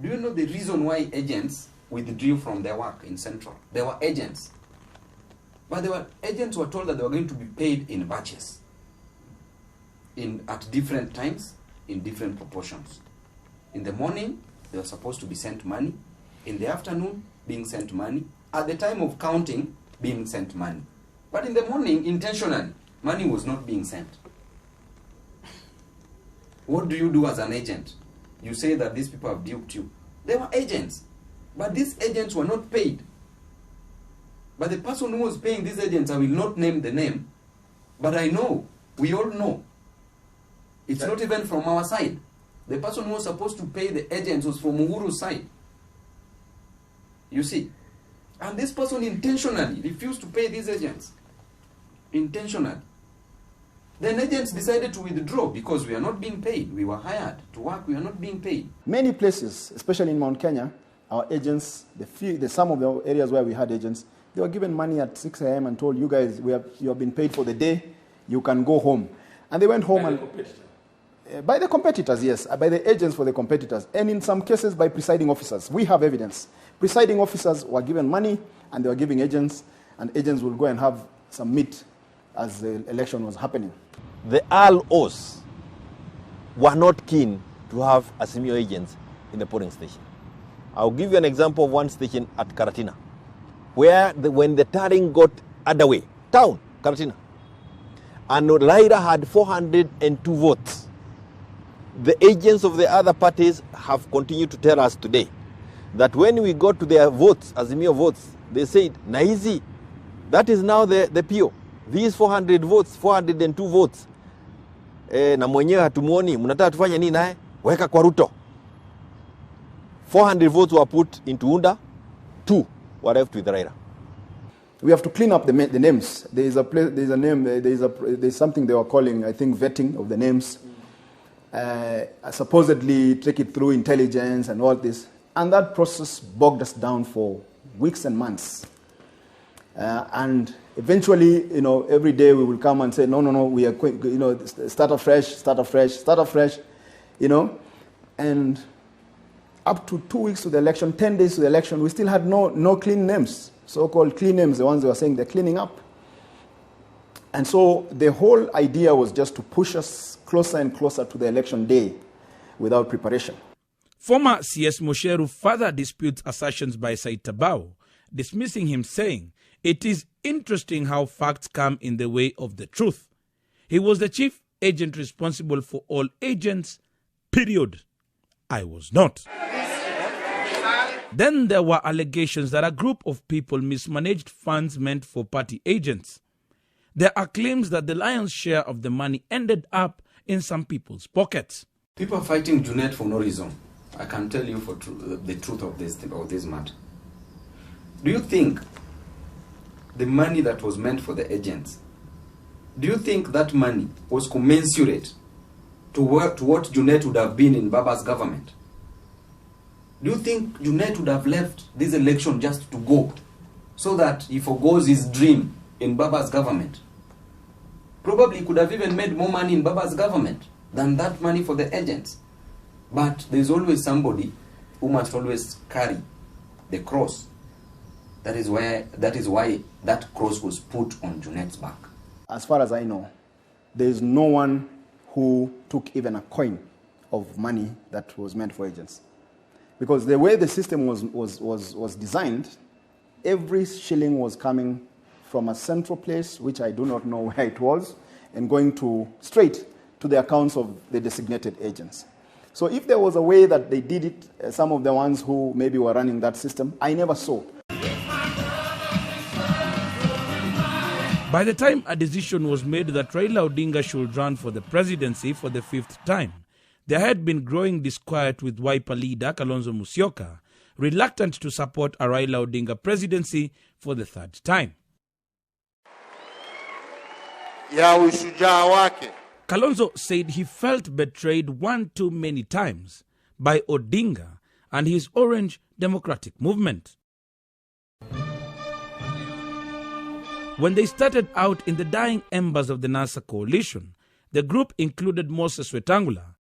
Do you know the reason why agents withdrew from their work in Central? They were agents. But agents were told that they were going to be paid in batches, at different times, in different proportions. In the morning, they were supposed to be sent money. In the afternoon, being sent money. At the time of counting, being sent money. But in the morning, intentionally, money was not being sent. What do you do as an agent? You say that these people have duped you. They were agents. But these agents were not paid. But the person who was paying these agents, I will not name the name, but I know, we all know. It's not even from our side. The person who was supposed to pay the agents was from Uhuru's side. You see? And this person intentionally refused to pay these agents. Intentionally. Then agents decided to withdraw because we are not being paid. We were hired to work, we are not being paid. Many places, especially in Mount Kenya, our agents, some of the areas where we had agents, they were given money at 6 a.m. and told, you guys, you have been paid for the day, you can go home. And they went home by the competitors, yes, by the agents for the competitors, and in some cases by presiding officers. We have evidence. Presiding officers were given money and they were giving agents, and agents will go and have some meat as the election was happening. The ROs were not keen to have Azimio agents in the polling station. I'll give you an example of one station at Karatina, where when the tallying got underway, town, Karatina, and Laira had 402 votes. The agents of the other parties have continued to tell us today that when we got to their votes, Azimio votes, they said, Naizi, that is now the PO. These 400 votes, 402 votes, na mwenyewe hatumuoni, mnataka tufanye nini naye? Weka kwa Ruto. 400 votes were put into UNDA, 2 were left with Raila. We have to clean up the names. There's something they were calling, I think, vetting of the names. Supposedly take it through intelligence and all this. And that process bogged us down for weeks and months. And eventually, every day we will come and say, no, we are going, start afresh, and up to 2 weeks to the election, 10 days to the election, we still had no clean names. So-called clean names, the ones they were saying they're cleaning up. And so the whole idea was just to push us closer and closer to the election day without preparation. Former CS Mosheru further disputes assertions by Said Tabao, dismissing him, saying, "It is interesting how facts come in the way of the truth. He was the chief agent responsible for all agents, period. I was not." Then there were allegations that a group of people mismanaged funds meant for party agents. There are claims that the lion's share of the money ended up in some people's pockets. People are fighting Junet for no reason. I can tell you for the truth of this matter. Do you think the money that was meant for the agents, do you think that money was commensurate to what Junet would have been in Baba's government? Do you think Junet would have left this election just to go so that he forgoes his dream in Baba's government? Probably he could have even made more money in Baba's government than that money for the agents. But there's always somebody who must always carry the cross. That is why that cross was put on Junet's back. As far as I know, there is no one who took even a coin of money that was meant for agents. Because the way the system was designed, every shilling was coming from a central place, which I do not know where it was, and going straight to the accounts of the designated agents. So if there was a way that they did it, some of the ones who maybe were running that system, I never saw. By the time a decision was made that Raila Odinga should run for the presidency for the 5th time, there had been growing disquiet with Wiper leader Kalonzo Musyoka, reluctant to support a Raila Odinga presidency for the 3rd time. Kalonzo said he felt betrayed one too many times by Odinga and his Orange Democratic Movement. When they started out in the dying embers of the NASA coalition, the group included Moses Wetangula,